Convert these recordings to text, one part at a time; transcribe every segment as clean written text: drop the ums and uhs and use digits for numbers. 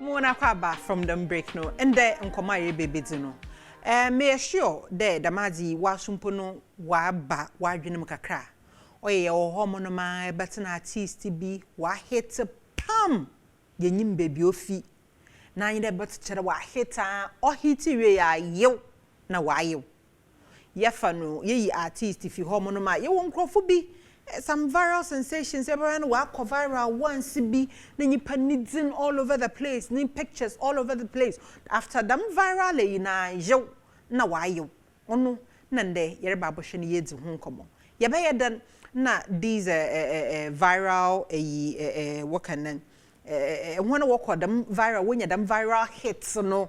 Mona kwaba from them break no and there nkoma ye baby no me sure there the mazi wasumpo no wa ba wa dwenem kakra oye wo homo no ma better artist bi wa hit pam yenyim baby ofi na yin de bet chere wa hit o hit we ya yew na wa yew ye fa no ye artist fi homo no ma ye wo nkrofo bi some viral sensations everyone walk viral once be then you panidin all over the place need pictures all over the place after them viral na yo na wayo ono nande yere baboshe ni yedi ho nkomo ye be yeden na these viral what can when work them viral when them viral hits no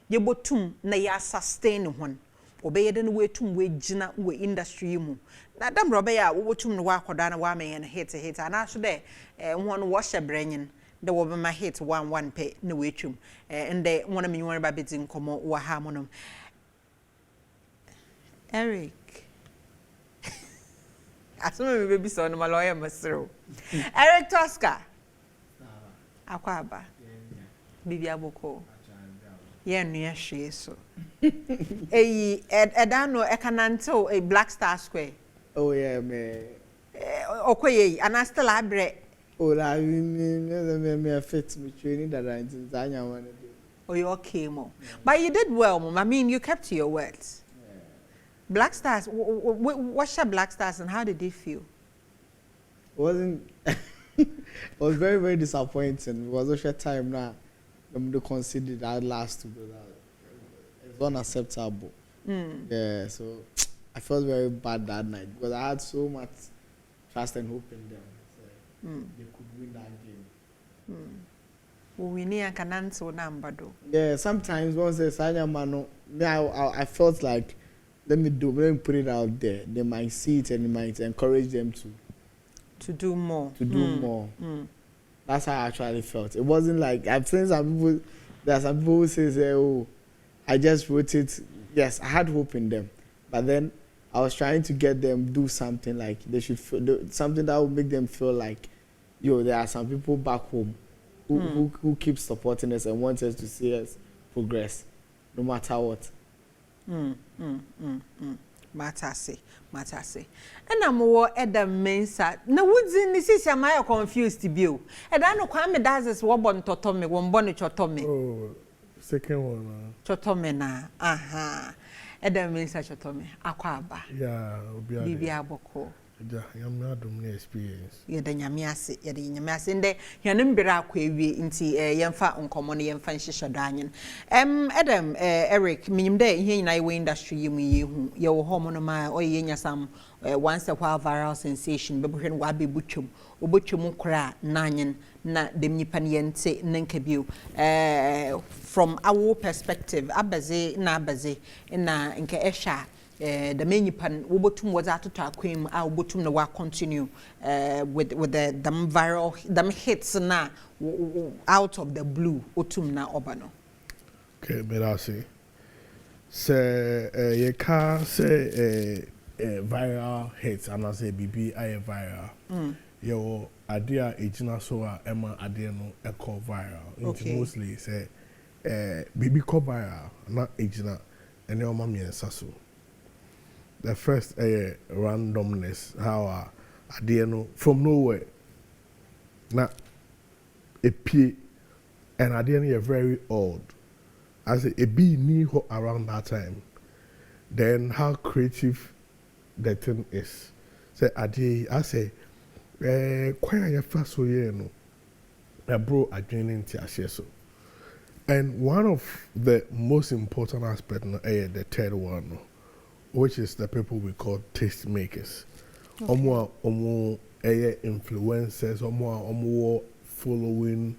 ye botum na ya sustain one obeye den we tum we gina we industry mu na dam robe ya wo tum no wa akoda na wa me hit ana so de won wo hye brenyin de wo be ma hit 1 pe na we tum ende wona me won ba beti nkomo wa ha monom Eric asome me baby so no ma lawyer masero Eric Tosca akwaba bibi aboko yeah, near she so. Edano ekananto a Black Star Square. Oh yeah, me. Okay, and I still have bread. Oh, I me fit me training that I didn't want to do. Oh, you okay, Mom? But you did well, Mom. I mean, you kept to your words. Yeah. Black Stars. What's your Black Stars, and how did they feel? Wasn't. It was very, very disappointing. It was a short time now. To consider that last to do that. It's unacceptable. Yeah, so I felt very bad that night because I had so much trust and hope in them. So they could win that game. We need a cananso number though. Yeah, sometimes once they sign a man, I felt like let me put it out there. They might see it and it might encourage them to do more. That's how I actually felt. It wasn't like I've seen some people. There are some people who say, "Oh, I just wrote it." Yes, I had hope in them, but then I was trying to get them do something like they should feel something that would make them feel like, yo, there are some people back home who keep supporting us and want us to see us progress, no matter what. Matase. And I'm more at the main side. No woods in this is am I confused to be. And I know Kwame does this one totomi, one bonnet chotomi. Oh, second one. Chotomi na. Aha. And the main side chotomi. Aquaba. Yeah, Bibi aboko. Yeah, I'm not doing experience. You're the Yamiasi, you're the Yamiasi, and the Yanembira Quavi into Yamfa on common Yamfan Shishadanyan. Adam, Eric, mean day here in our industry, you your homonoma or yenya some once a while viral sensation, but when wabi butchum, or butchum cra, nanyan, na demnipaniente, nenkabu. From our perspective, abaze, nabaze, na inke esha. The menu pan ubotum was at to queen our botum no wa continue with the them viral them hits na out of the blue utum na obano. Okay, but I say you can say viral hits and I say BB I viral. Yo idea ejina so Emma idea no echo viral. Okay. Mostly say BB co viral not ejina and your mommy and sasso. The first randomness, how I didn't know from nowhere. Now, a P and I didn't hear very odd. I say a B knew around that time. Then how creative the thing is. Say I say, quite a fast so no. I bro I joining to so. And one of the most important aspects, the third one. Which is the people we call taste makers. Omo influencers, omo following,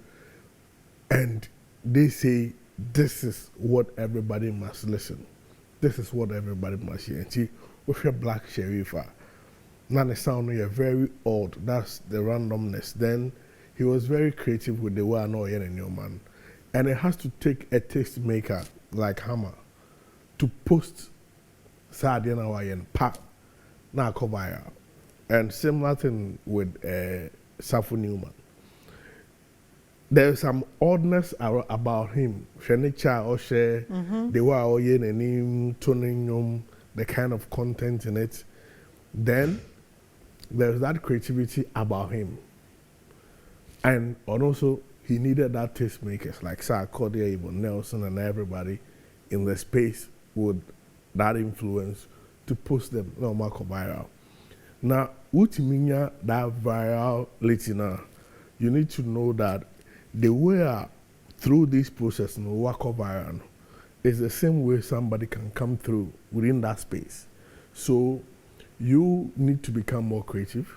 and they say this is what everybody must listen. This is what everybody must hear. And see, with your Black Sherifa, now the sound is very odd. That's the randomness. Then he was very creative with the way I know in your man, and it has to take a taste maker like Hammer to post. Sadia na wayen pa na viral. And similar thing with Safu Newman. there's some oddness about him. Shenicha or share the way or name tuning the kind of content in it. Then there's that creativity about him. And also he needed that tastemakers like Sarkodia, even Nelson and everybody in the space with that influence to push them no Marco viral. Now, Utiminya that virality now, you need to know that the way through this process no work viral is the same way somebody can come through within that space. So you need to become more creative.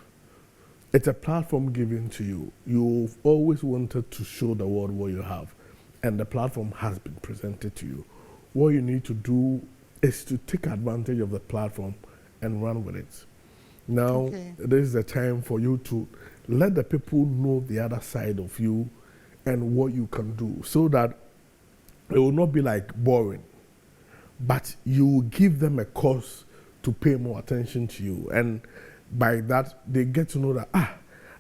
It's a platform given to you. You've always wanted to show the world what you have, and the platform has been presented to you. What you need to do is to take advantage of the platform and run with it. Now, this is the time for you to let the people know the other side of you and what you can do, so that it will not be like boring, but you will give them a cause to pay more attention to you. And by that, they get to know that,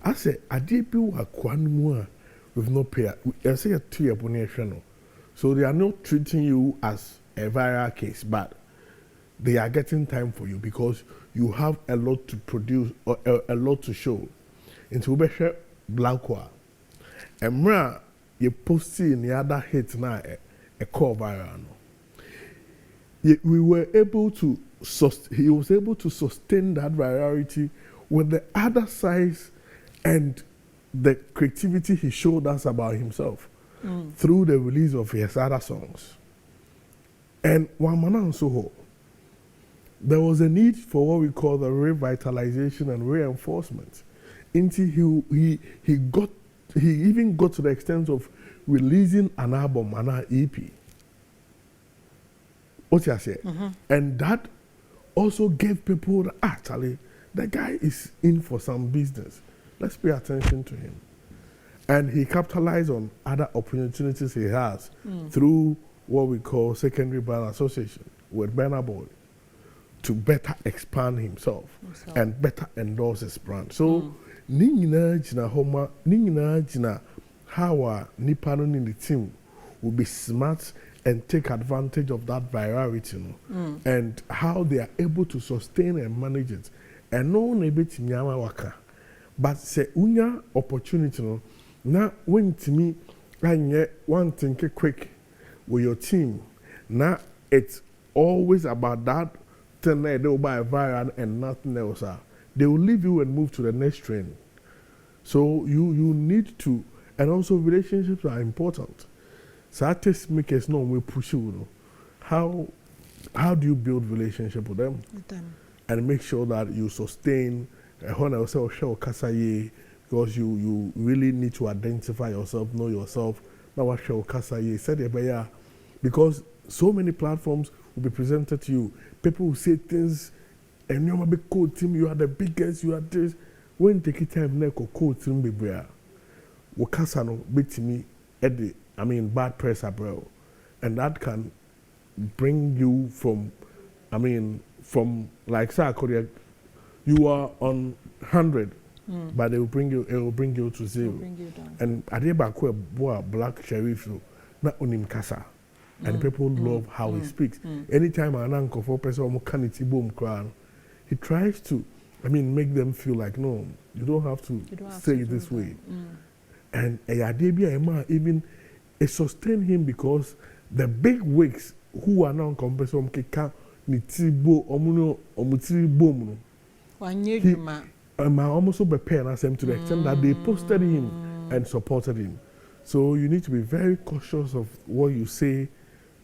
I say, I did be with no pay. I say a 2 year. So they are not treating you as a viral case, but they are getting time for you because you have a lot to produce or a lot to show. Into Ubesha Blackwa. And you posted in the other hits now a core viral. We were able to he was able to sustain that virality with the other sides and the creativity he showed us about himself through the release of his other songs. And Wamana Soho, there was a need for what we call the revitalization and reinforcement. Until he even got to the extent of releasing an album, an EP. What you say? And that also gave people that actually the guy is in for some business. Let's pay attention to him. And he capitalized on other opportunities he has through what we call secondary brand association with Burna Boy to better expand himself and better endorse his brand. So, Nina Jina Homa, Nina Jina, how Nippon in the team will be smart and take advantage of that virality, and how they are able to sustain and manage it. And no one able to nyama waka, but say unya opportunity now when to me and one thing quick with your team. Now it's always about that thing they will buy viral and nothing else. They will leave you and move to the next trend. So you need to, and also relationships are important. So our test makers know we push you. How do you build relationship with them? And make sure that you sustain because you really need to identify yourself, know yourself. Because so many platforms will be presented to you. People will say things, and you're a big cool team, you are the biggest, you are this. When take it time, neko cool team be brea. Wakasano beat me bad press bro. And that can bring you from like Korea, you are on 100, but it will bring you to 0. And Adeba boy black sheriff not on kasa. And people love how he speaks. Anytime an uncle for person boom crown, he tries to make them feel like no, you don't have to say it this way. And Adebia even it sustained him because the big wigs who are now compressing keka nitibo omuno omutiri boom no almost be paying us to the extent that they posted him and supported him. So you need to be very cautious of what you say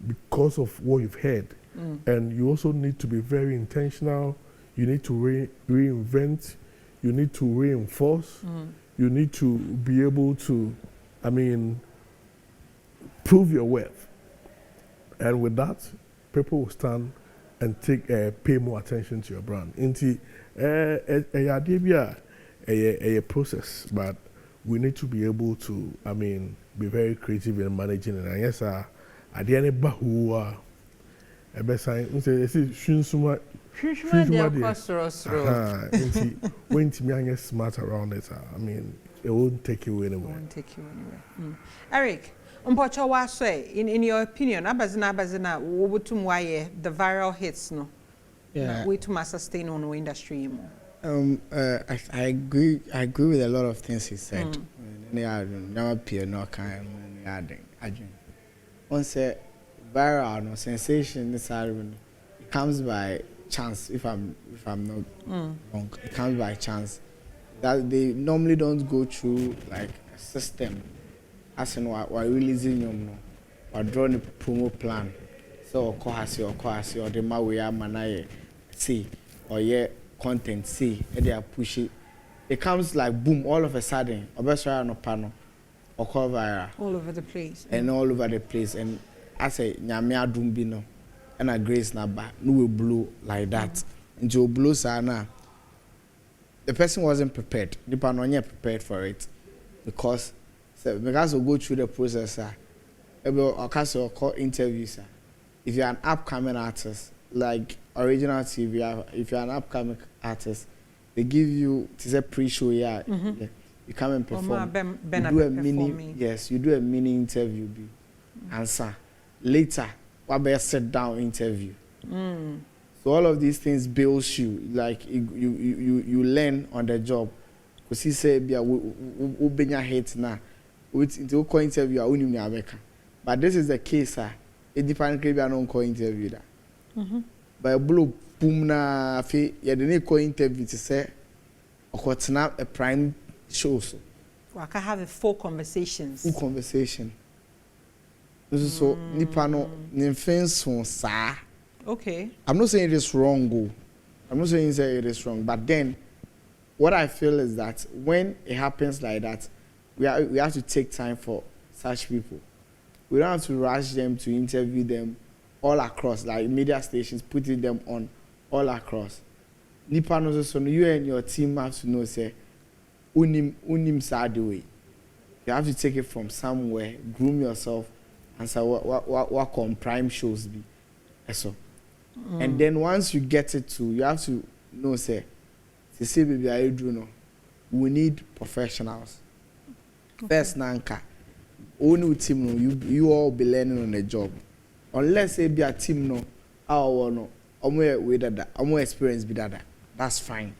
because of what you've heard. And you also need to be very intentional. You need to reinvent. You need to reinforce. You need to be able to, prove your worth. And with that, people will stand and pay more attention to your brand. It's a process, but we need to be able to, be very creative in managing it. And yes, at the end of Bahua, when to me, I get smart around it. it won't take you anywhere. It won't take you anywhere. Eric, Mpocho Waswe, in your opinion, abazina, wobutum the viral hits no? Yeah. Way to sustain on the industry. I agree with a lot of things he said. Never peer no kind once viral no sensation this it comes by chance if I'm not wrong. It comes by chance. That they normally don't go through like a system. As in what releasing no or drawing a promo plan. So or the ma we are manaye see or yeah content see and they are push it. It comes like boom all of a sudden or best no panel or call viral all over the place and all over the place. And I say nyame adum bi no and a grace na ba no will blow like that into blow sana. The person wasn't prepared. The person wasn't prepared for it because we go through the process. Or call interviews. If you're an upcoming artist, like original TV, if you're an upcoming artist, they give you a pre-show. Yeah, you come and perform. You do a mini. Yes, you do a mini interview. Answer later. What about a sit down interview? So all of these things builds you, like you learn on the job. Because he said, "We been your hate now. With the call interview, I won't America." But this is the case, sir. It depends if you don't call interview that. But blow boom na fe. You didn't call interview to say, "Or snap a prime show." So I can have a full conversations. Full conversation. So nipa no nimfens on sa. Okay. I'm not saying it is wrong, go. I'm not saying it is wrong, but then what I feel is that when it happens like that, we have to take time for such people. We don't have to rush them to interview them all across, like media stations, putting them on all across. Nipa knows so you and your team have to know say unim side way. You have to take it from somewhere, groom yourself, and say what on prime shows be. So. And then once you get it to, you have to know, say baby, I do know. We need professionals. First, nanka. Only team no, you all be learning on the job. Unless say be a team no, our no, more with that, more experience be that. That's fine.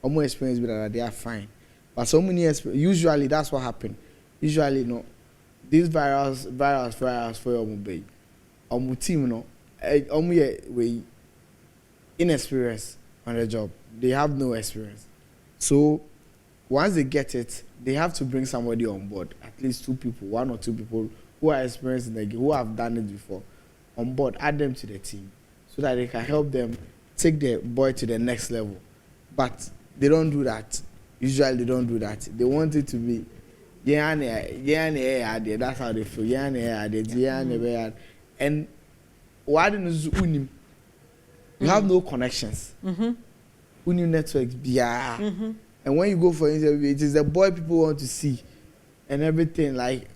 More experience be that, they are fine. But so many usually that's what happen. Usually no, these virals for your mobile. Team no. We inexperienced on the job. They have no experience. So once they get it, they have to bring somebody on board. At least 2 people, 1 or 2 people who are experienced in the game, who have done it before, on board. Add them to the team so that they can help them take the boy to the next level. But they don't do that. Usually they don't do that. They want it to be that's how they feel. And why didn't you have no connections? Unim networks, and when you go for interview, it is the boy people want to see, and everything. Like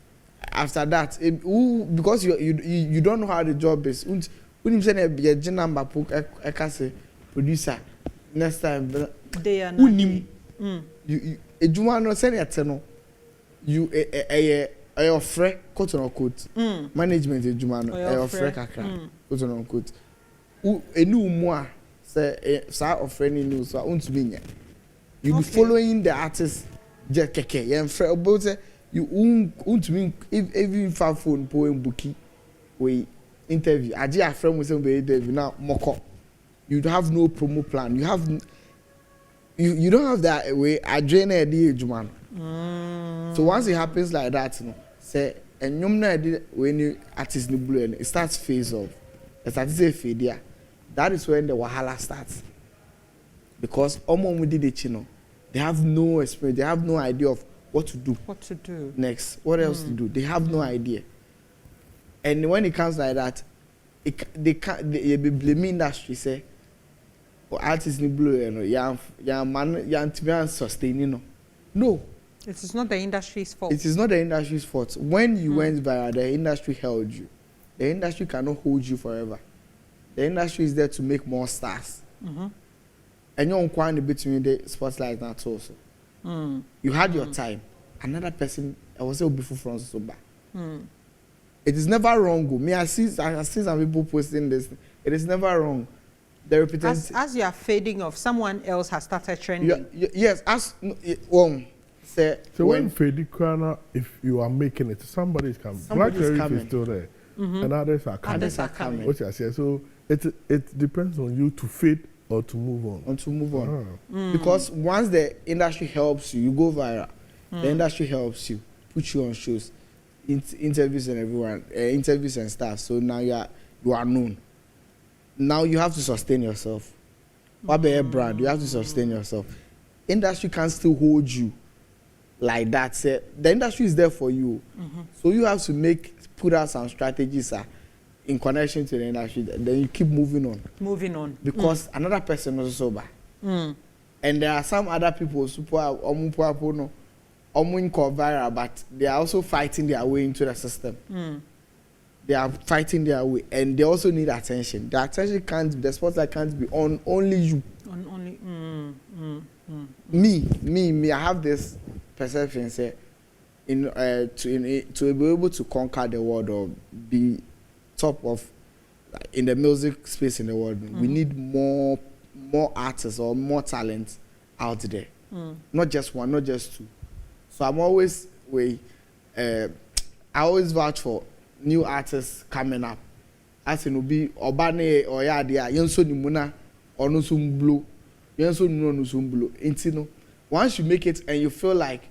after that, because you don't know how the job is. Unim send a G number book. I can say producer next time. Unim, you ejuma no send it no. You a friend quote unquote management ejuma no a friend kakra quote unquote. Enu umwa say sa offering news so won't be you be following the artist just keke yen frɛ about say you won't mean if even far phone poem bookie we interview aje afrɛ mo say be interview now moko you have no promo plan you don't have that way adre na dey ejuma no. So once it happens like that no say enyum na dey when you artist ni blue it starts phase off it starts say fade. That is when the wahala starts. Because omo did the chino, they have no experience, they have no idea of what to do. Next, what else to do? They have no idea. And when it comes like that, they be blaming industry say, artists ni blue, man, to be sustaining. No. It is not the industry's fault. It is not the industry's fault. When you went viral, the industry held you. The industry cannot hold you forever. The industry is there to make more stars. And you're on between the spotlight and also. You had your time. another person, I was say before from so bad. It is never wrong. Me, I see some people posting this. It is never wrong. The reputation. As you are fading off, someone else has started trending. Yes, say so when fading corner, if you are making it, somebody's coming. Black Sheriff is still there, and others are coming. Others are coming. What I say, so it depends on you to fade or to move on. Because once the industry helps you, you go viral. The industry helps you, put you on shows, interviews and interviews and stuff. So now you are known. Now you have to sustain yourself. What be a brand? You have to sustain yourself. Industry can still hold you like that. Say the industry is there for you, so you have to put out some strategies in connection to the industry. Then you keep moving on. Because another person was sober, and there are some other people who viral, but they are also fighting their way into the system. They are fighting their way, and they also need attention. The attention the spotlight can't be on only you. Me. I have this perception, say, to be able to conquer the world or be top of in the music space in the world, we need more artists or more talent out there. Not just one, not just two. So I'm always I always vouch for new artists coming up. As in be obane or ya dia yenso ni muna ono sumblo yenso no sumblo intino. Once you make it and you feel like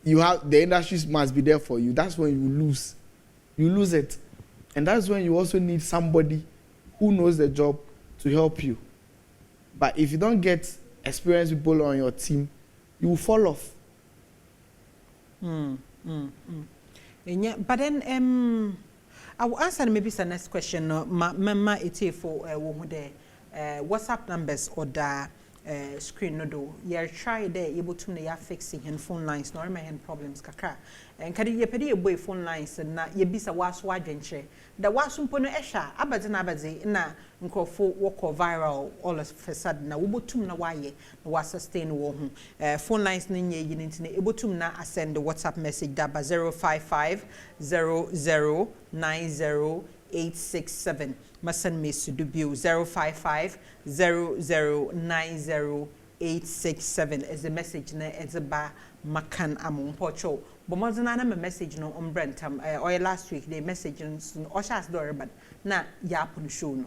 you have the industry must be there for you, that's when you lose it. And that's when you also need somebody who knows the job to help you. But if you don't get experienced people on your team, you will fall off. But then I will answer maybe the next question. Mama ite for WhatsApp numbers or the screen no do. You try there able to na fixing hand phone lines no my hand problems kakra. And kadi ye pedi boy phone lines na ye bisa waso adwenche. Da waso mpo no ehwa abade na nkofo walk viral all of a sudden na wobotum na waye na wa sustain wo ho. Phone lines no nye yi ntine ebotum na send the WhatsApp message da 055 00 90 867 masan me sudubio 055 00 90 867 is the message na ezeba makan amompocho bomozana na me message no ombrentam or last week the message no oshas door but na yapun show no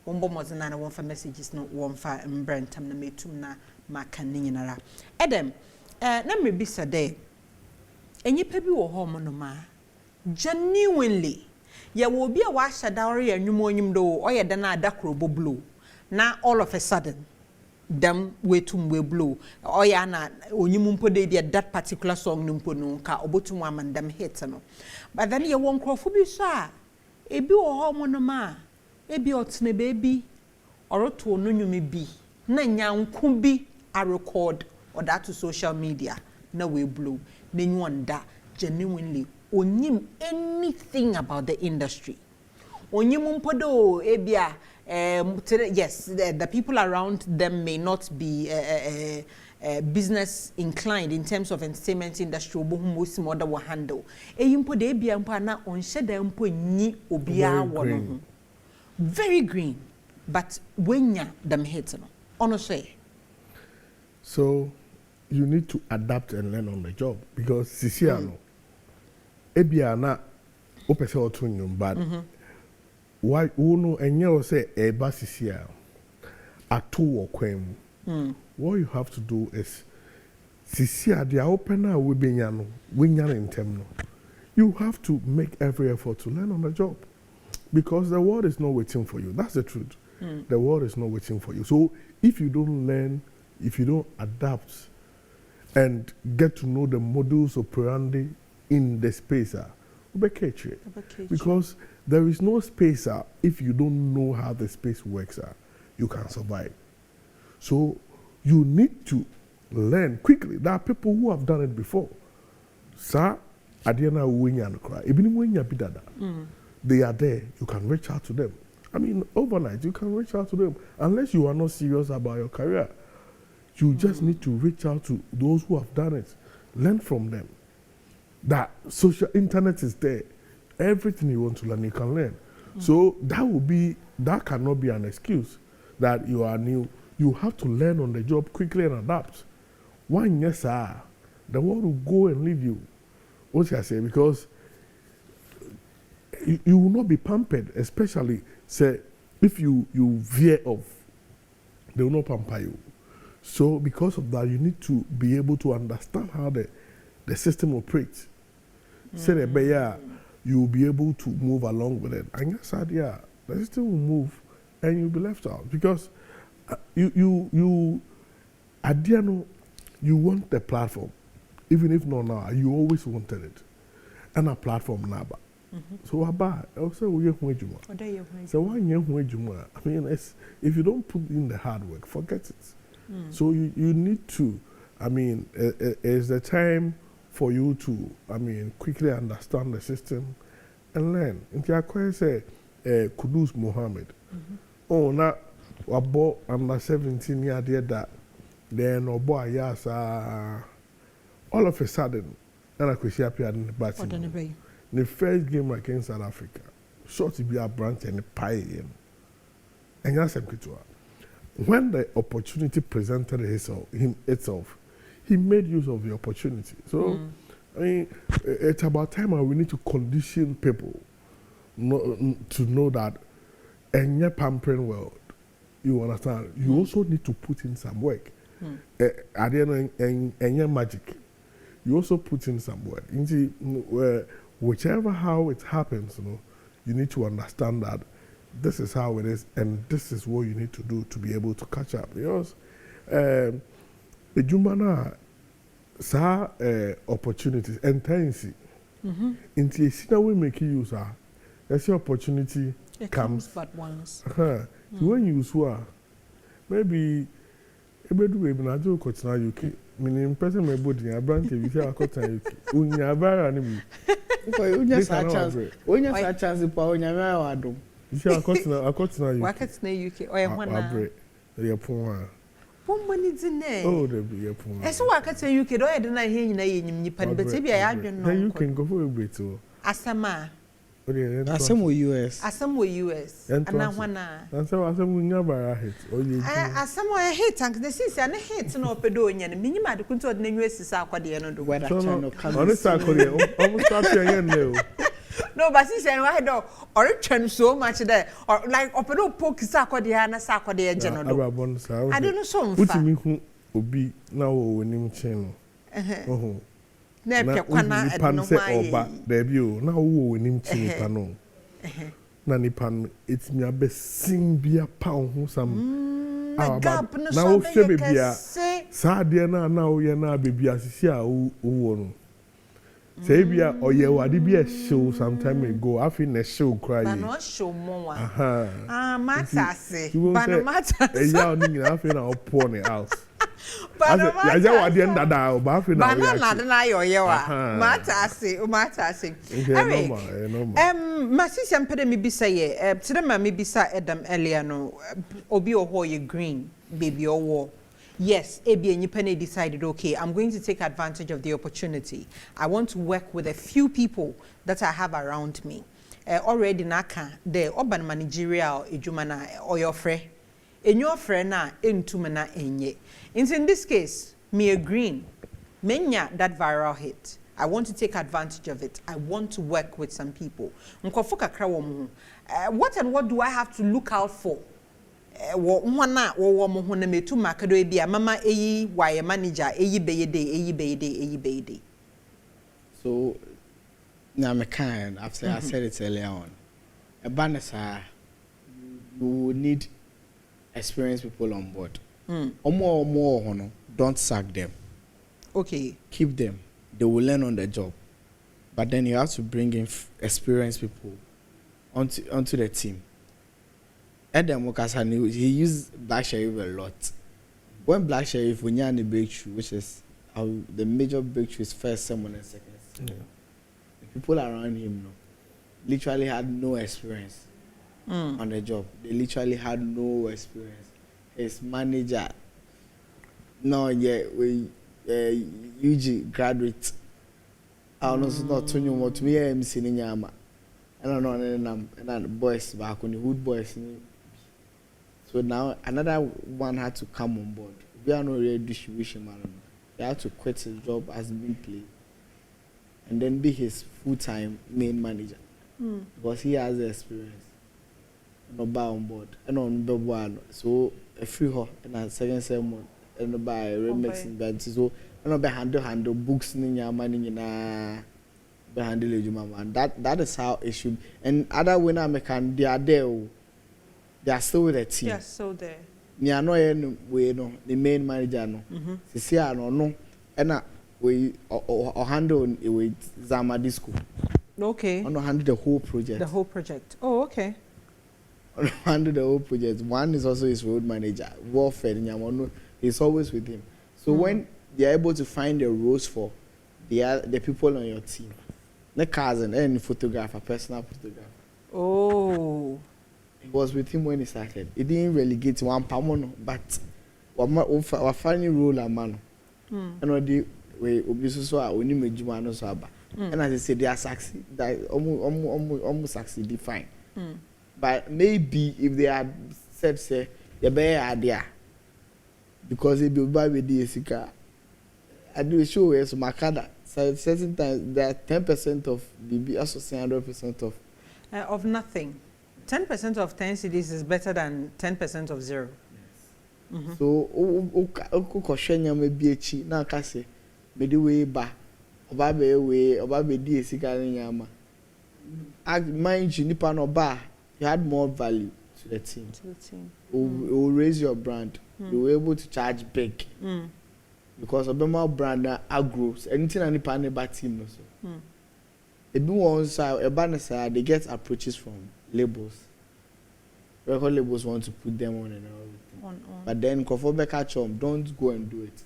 bomozana na won fa messages no won fa ombrentam na metum na makan nyinara edem na me bisa de enyipa bi wo ho mo no ma genuinely ya wo bi a wa shadawre ya nwumonyum do o ye de na adakro blue na all of a sudden them wetum we blow o ya na onyim mpo de that particular song nimpo no ka obotum amandam hit no but then ye won krofo bi so a ebi wo ho mo no ma ebi otene baby oroto no nwumi bi na nyanko bi a record or that to social media na we blow na nywanda genuinely onyim anything about the industry onyim mpo do ebia yes, the people around them may not be business inclined in terms of entertainment industry. Most modern will handle. Eyimpo de bia mpo na onhye da mpo nyi obia wono. Very green, but wenya them hit no. Ono say. So you need to adapt and learn on the job because sisiano ebia na opese otunyum bad. Why uno enyo say eba sisia atu okwem. What you have to do is sisia dia opener we benyano winya in term no. You have to make every effort to learn on the job because the world is not waiting for you. That's the truth. The world is not waiting for you. So if you don't learn, if you don't adapt and get to know the modus operandi in the space, because there is no space if you don't know how the space works, you can survive. So you need to learn quickly. There are people who have done it before. Sir, Adiana Winya cry. They are there. You can reach out to them. I mean, overnight, you can reach out to them. Unless you are not serious about your career, you just need to reach out to those who have done it. learn from them. That social internet is there. Everything you want to learn, you can learn. So that cannot be an excuse that you are new. You have to learn on the job quickly and adapt. One yes, sir, the world will go and leave you. What should I say? Because you will not be pampered, especially say if you veer off, they will not pamper you. So because of that, you need to be able to understand how the system operates. Say that you will be able to move along with it. And yes, the system will move and you'll be left out. Because you at the end, you want the platform. Even if not now, you always wanted it. And a platform now. So I'll say we have so one year I mean, if you don't put in the hard work, forget it. So you need to, I mean, it's the time for you to, I mean, quickly understand the system and learn. And I quite say Kudus Mohammed. Oh, now we bought under 17 years that then no boy yes all of a sudden and I could see appear in the batting. The first game against South Africa, short to be a branch and a pie. And that's when the opportunity presented itself, he made use of the opportunity. So, I mean, it's about time we need to condition people to know that in your pampering world, you understand, you also need to put in some work. At the end, in your magic, you also put in some work. Whichever how it happens, you need to understand that this is how it is, and this is what you need to do to be able to catch up. Because the Jumana saw opportunities and tendency. Into a scene we make use of, that's your opportunity comes but once. When you swear, maybe I do coach now UK. Meaning, person may body a branch if you say I coach now UK. Unya bara ni. Unya sa chance pa unya ma wadom. You say I coach now UK. Wakati na UK oye hwana. Ye pon. Pon mani dine. Oh, there be ye pon. Eso wakati na UK do ye de na he nyina ye nyim nipa ni beti bia ya adwen no. You can go for a bit too. Asama. Asem wo US. Asem wo US. Ana hwana. Asem unya bara hit. Oye. Asem wo hit tank the sisi ana hit na opedo onya ne minyima de kunto de na nwe sisa akwade no do. Weather channel come. Honest akode. Almost start here no. No, but since I why do or turn so much there or like opedo poke sisa akwade na sa akwade je no do. I don't know so mfa. Utimi hu obi na wo wonim chen no. Na pia kwana edno mai oba debi o na wo wonim chen nipa no. Na nipa no etimi abesin bia pa ho sam. Na wo hwe bebia sa de na wo ye na bebia sisi a wo no. Say bia oye wade bia show some time ago afi na show cry. Ba no show mo wa. Matase. Ba no matase. Ya oni nyina afi na opo ne house. Ba no matase. Ya wade ndada ba afi na. Ba na na yo ye wa. Matase. Masisi ampede mi bisa ye. Tire ma mi bisa Adam earlier no. Obi oho ye green baby owo. Yes, Ebi and Yipene decided, okay, I'm going to take advantage of the opportunity. I want to work with a few people that I have around me. Already naka, the urban managerial ejumana or your friend. In your friend na entumana enye. In this case, me agreeing, menya that viral hit. I want to take advantage of it. I want to work with some people. What and what do I have to look out for? Mwana wo mo ho na metu makado bia mama eyi why manager eyi beyede. So now me kind after I said it earlier on. A banasa you will need experienced people on board. Omo hono, don't sack them. Okay. Keep them. They will learn on the job. But then you have to bring in experienced people onto the team. Adam Wakasani, he used Black Sheriff a lot. When Black Sheriff, when you're on the breakthrough, which is how the major breakthrough is first sermon and second sermon. The people around him literally had no experience on the job. They literally had no experience. His manager, no, yeah, UG graduate. I was not to you to me MC in Yama. I don't know and boys back on the hood boys. So now another one had to come on board. We are not really distribution man. He had to quit his job as being played and then be his full-time main manager because he has the experience. No buy on board and on the one so a free her and a second sermon and buy remixing band so and be handle books in your money na be handle you mama and that is how it should and other winner mekan they are there they are still with the team. Yes, so there. Me ano we no the main manager no sisi ano no and we handle with Zama Disco. Okay. Ono handle the whole project. The whole project. Oh, okay. Handle the whole project. One is also his road manager. Warfare Nyamono. He's always with him. So when they are able to find the roles for the people on your team, the cousin and photographer, personal photographer. Oh. It was with him when he started. He didn't really get one pamono, but we finding role a man. And we so we need majuma no so aba. And as I said, they are succeed. That almost succeed fine. But maybe if they had said say the better idea because it be buy with the sika. I do a show as Makada. So certain times there are 10% of BB also say 100% of nothing. 10% of 10 CDs is better than 10% of 0. Yes. So o kwhwenya ma bi echi na aka se me de we ba oba be di sika nyama. Mind you nipa no ba you had more value to the team. It will raise your brand. You were able to charge big. Because Obama brand agros anything any partner bad team also. Ebi one side a banner side they get approaches from labels. Record labels want to put them on and everything. But then Kofobe catch them, don't go and do it.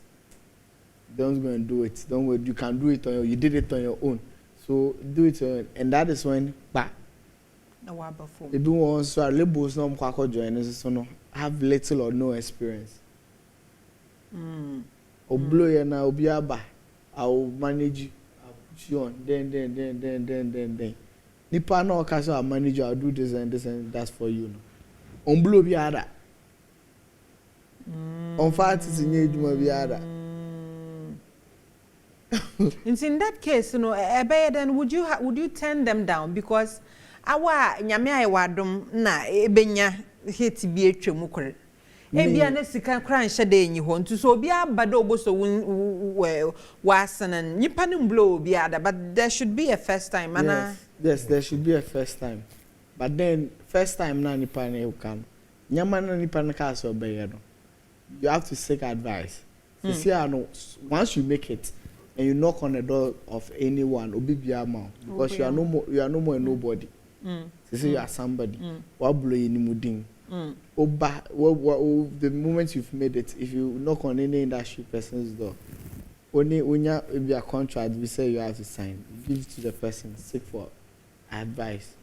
Don't go and do it. Don't go, you can do it on your you did it on your own. So do it on your own. And that is when Ebi one side labels no kwako join so no have little or no experience. Blow you now, Obiaba. I will manage you. I'll put you on. Then. Nipa no okaso I manage you. I'll do this and that's for you. No. On blow biada. On fat is in ejuma biada. In that case, you know, then would you turn them down because awa nyame ayewadom na ebenya hate bi atwemu kore. Ebia na sika kra nhye da enyi ho ntu so obi abada oboso wasanan nipa no blow obi ada but there should be a first time ana yes there should be a first time but then first time na nipa na you can nyama na nipa na ka so obeye no you have to seek advice see once you make it and you knock on the door of anyone obi bia ma because you are no more a nobody see you are somebody what blow you ni mudin the moment you've made it, if you knock on any industry person's door, only when you have a contract, we say you have to sign. Give it to the person, seek for advice.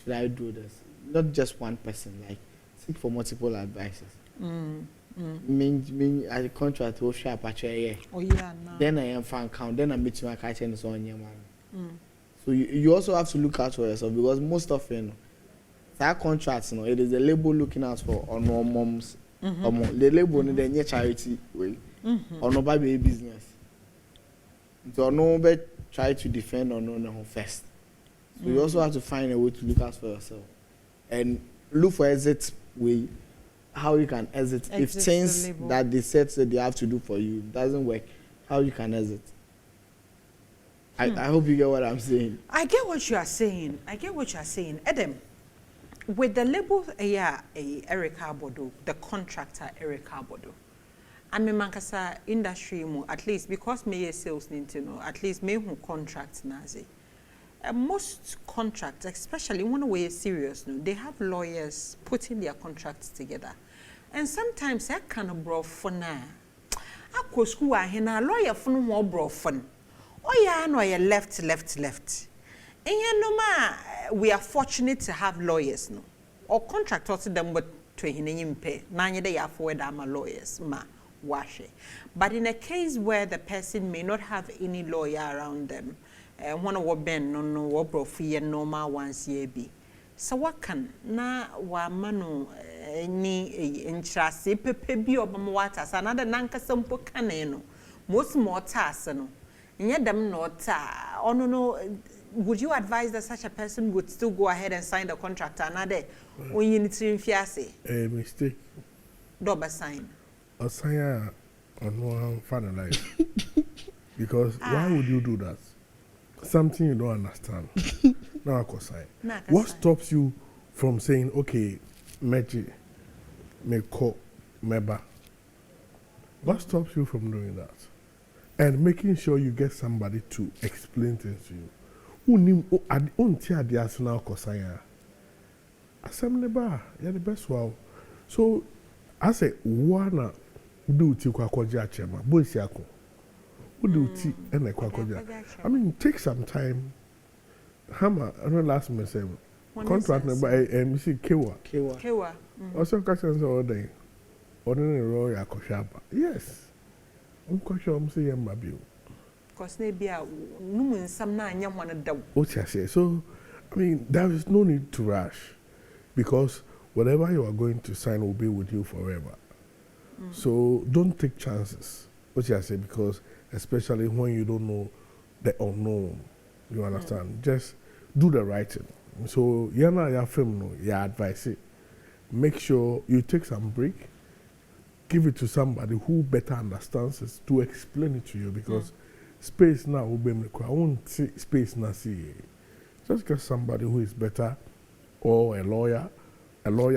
Should I do this? Not just one person, like seek for multiple advices. Mean as a contract will share a oh yeah, no. Then I am fan count, then I meet you my catch and so on your man. So you also have to look out for yourself because most often that contracts, you know, it is the label looking out for on our moms. The label in the near charity way, or no baby business. So no but try to defend or no first. So you also have to find a way to look out for yourself and look for exit way, how you can exit if things that they said they have to do for you doesn't work, how you can exit. I hope you get what I'm saying. I get what you are saying. Adam. With the label Eric Abodo, the contractor Eric Abodo. I mean mankasa industry mo at least because me sales nintino at least me who contract nazi. Most contracts, especially when we are serious, no, they have lawyers putting their contracts together. And sometimes that kind of bro fun na. Ako school a hena lawyer fun more bro fun. Oh yeah, no you left. And no ma, we are fortunate to have lawyers, no. Or contractors to them but to him pay. Nanya they afford them lawyers, ma. wash it. But in a case where the person may not have any lawyer around them, one of what ben no what profi and normal ones ye be. So what can na wa mano ni intrase pepe bi obamwata sa na da nanka sampo kaneno most more tasks no nye dem not ono no. Would you advise that such a person would still go ahead and sign the contract another when you need to fiase? A mistake. Double sign. A sign on one finalize. Because why would you do that? Something you don't understand. Now I can sign. What stops you from saying, okay, Meji, Meko, Meba? What stops you from doing that? And making sure you get somebody to explain things to you. Unim unti adi asuna kosanya. Assemble you're the best wow. So I say wana do ti kwa koja chema bosi ako. Do ti ene kwa koja. I mean take some time. Hammer I don't last me say contract number MC Kewa. Also questions all day. Ordinary royal koshaba. Yes. I'm quite sure I'm saying Mabio. Because maybe no in some nine young one a dog. What I say. So, I mean, there is no need to rush because whatever you are going to sign will be with you forever. So, don't take chances. What I say, because especially when you don't know the unknown, you understand? Just do the right thing. So, you're not your film, your advice. Make sure you take some break, give it to somebody who better understands it to explain it to you because. Space now will be I won't see space now see. Just get somebody who is better or a lawyer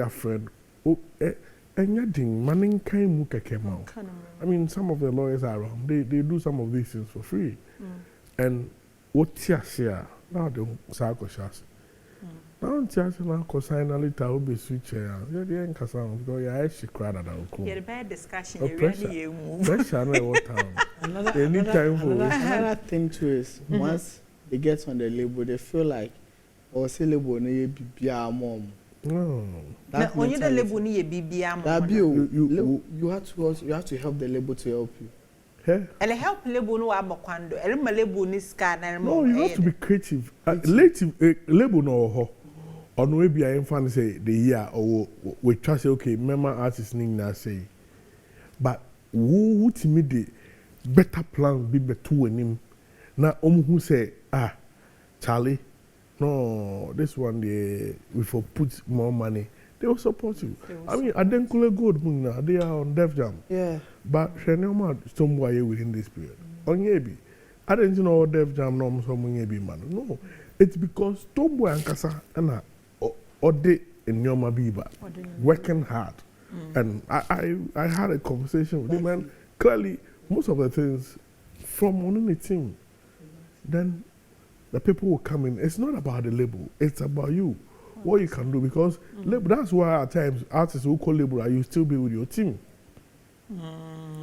friend. Oh, and yet manning came out. I mean some of the lawyers are around. They do some of these things for free. And what here now the Sako Shas. Now now consignally will be switch here. Yeah, because you're actually crowded out. Yeah, the bad discussion you really move. Another thing too is once they get on the label, they feel like say label no be mom. No. That when you the label ni be mom. That you have to help the label to help you. Yeah. And help label no abakwando. Elma label ni scan and no, you have to be creative. Label no or no be I fan say the year or we try say okay, member artist ning na say. But who to me the better plan be better when him na who say Charlie no this one we for put more money they will support you. I mean Adenkule Gold now they are on Def Jam. Yeah. But Shenoma somewhere within this period. On Yebi. I didn't know Def Jam no someone Yebi man. No. It's because Tomboy and Kasa and Ode in Nyoma Biba working hard. And I had a conversation with him and clearly most of the things from within the team, then the people will come in. It's not about the label, it's about you. What you can do because label, that's why at times artists who call label you still be with your team.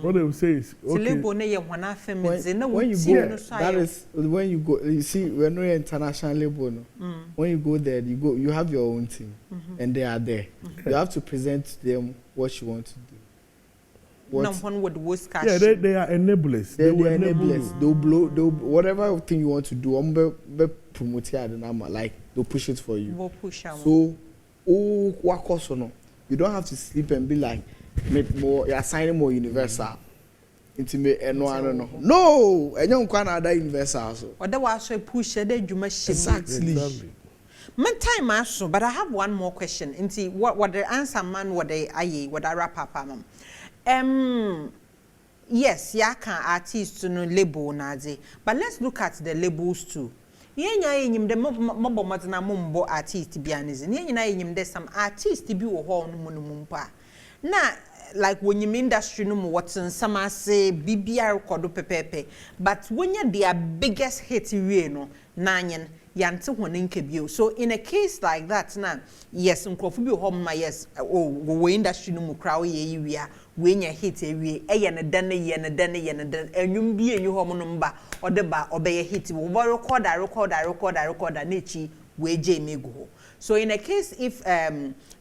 What they will say is okay. When you go, that is when you go. You see, when we're international label, no? When you go there, you have your own team, and they are there. You have to present to them what you want to do. No one would waste cash. Yeah, they are enablers. They are enablers. They'll blow. Whatever thing you want to do, promote it, like they'll push it for you. We'll push out. So, what cost or no? You don't have to sleep and be like. Make more, you're signing more universal. Intimate and no, and you don't other universal. So. Or that was so push a day, you must exactly. Man, time also, but I have one more question. Into what the answer man, what they what I wrap up, yes, yaka artists no label nazi, but let's look at the labels too. Yenya yim the mobile matana mumbo artist bianism. Yenya yim there's some artists to be a whole mumpa. Na like when you industry no what's in some say BBR record pepepe, but when you their biggest hit no nanyan yante honin kebio. So in a case like that na yes nkrofu bi home ma yes we industry no mu crowd ye wia when you hit e na dan enwum bi enyu home no mba odeba obeye hit we record na chi we je mego. So in a case if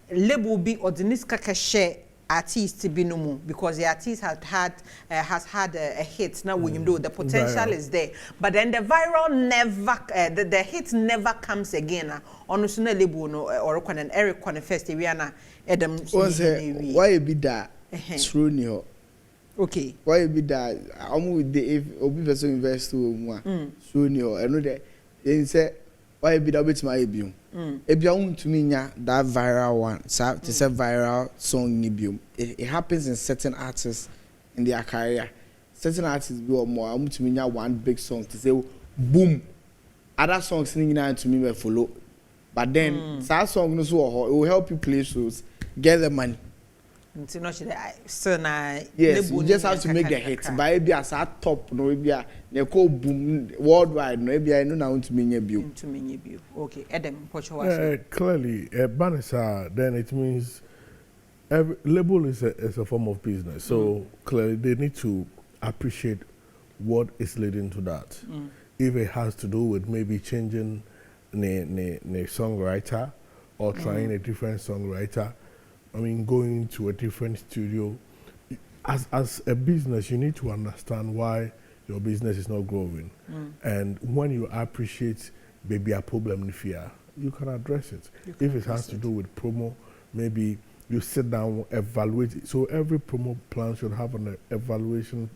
label be or the niska share artist binumu because the artist has had a hit. Now when you know the potential is there, but then the viral never the hit never comes again. On usuna lebu no or an Eric first Rihanna Adam. Why be that? True new. Okay. Why be that? I'm with the if obi person invest to one. True new. I know that. They say why be that with my ebium. Ebium to me that viral one. So to say viral song ebium. It happens in certain artists in their career. Certain artists go more. I'm to me one big song to say boom. Other songs singing out to me will follow. But then that song no so it will help you play shows, get the money. Yes, you just have to make the hit. But if you are top, no, if you call boom worldwide, no, if you know to mean you. Okay, Adam, what you want? Clearly, Banisa, then it means every label is a form of business. So clearly, they need to appreciate what is leading to that. If it has to do with maybe changing the songwriter or trying a different songwriter. I mean, going to a different studio. As a business, you need to understand why your business is not growing. And when you appreciate maybe a problem in fear, you can address it. If it has to do with promo, maybe you sit down, evaluate it. So every promo plan should have an evaluation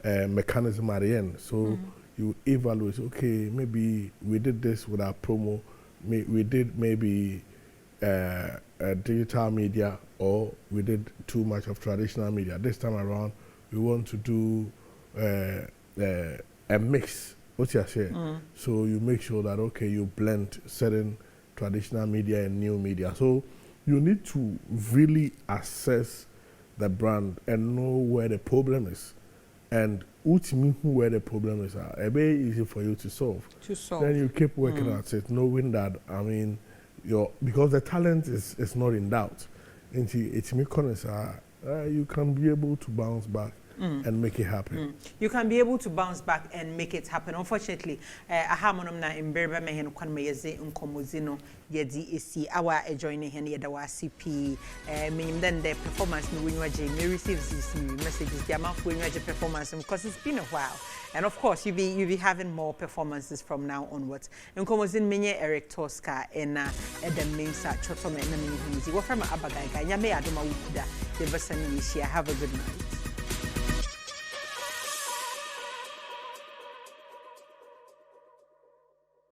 mechanism at the end. So you evaluate, okay, maybe we did this with our promo, we did maybe digital media, or we did too much of traditional media. This time around, we want to do a mix. What you say? So you make sure that okay, you blend certain traditional media and new media. So you need to really assess the brand and know where the problem is, and ultimately where the problem is. It's very easy for you to solve. Then you keep working at it, knowing that because the talent is not in doubt. It's me you can be able to bounce back and make it happen. You can be able to bounce back and make it happen. Unfortunately, ahamonom na imberba mehen kwan mayeze nkomozino yedi esi awa joining hen yeda wa CP menim then the performance me wenyu age me receive these messages the amount wenyu age performance because it's been a while. And of course, you'll be having more performances from now onwards. Nkomozin menye Eric Tosca and Edem Mensa Chotome na menye hunizi. Wa from Abagaiga nyame adoma wuda. Have a good night.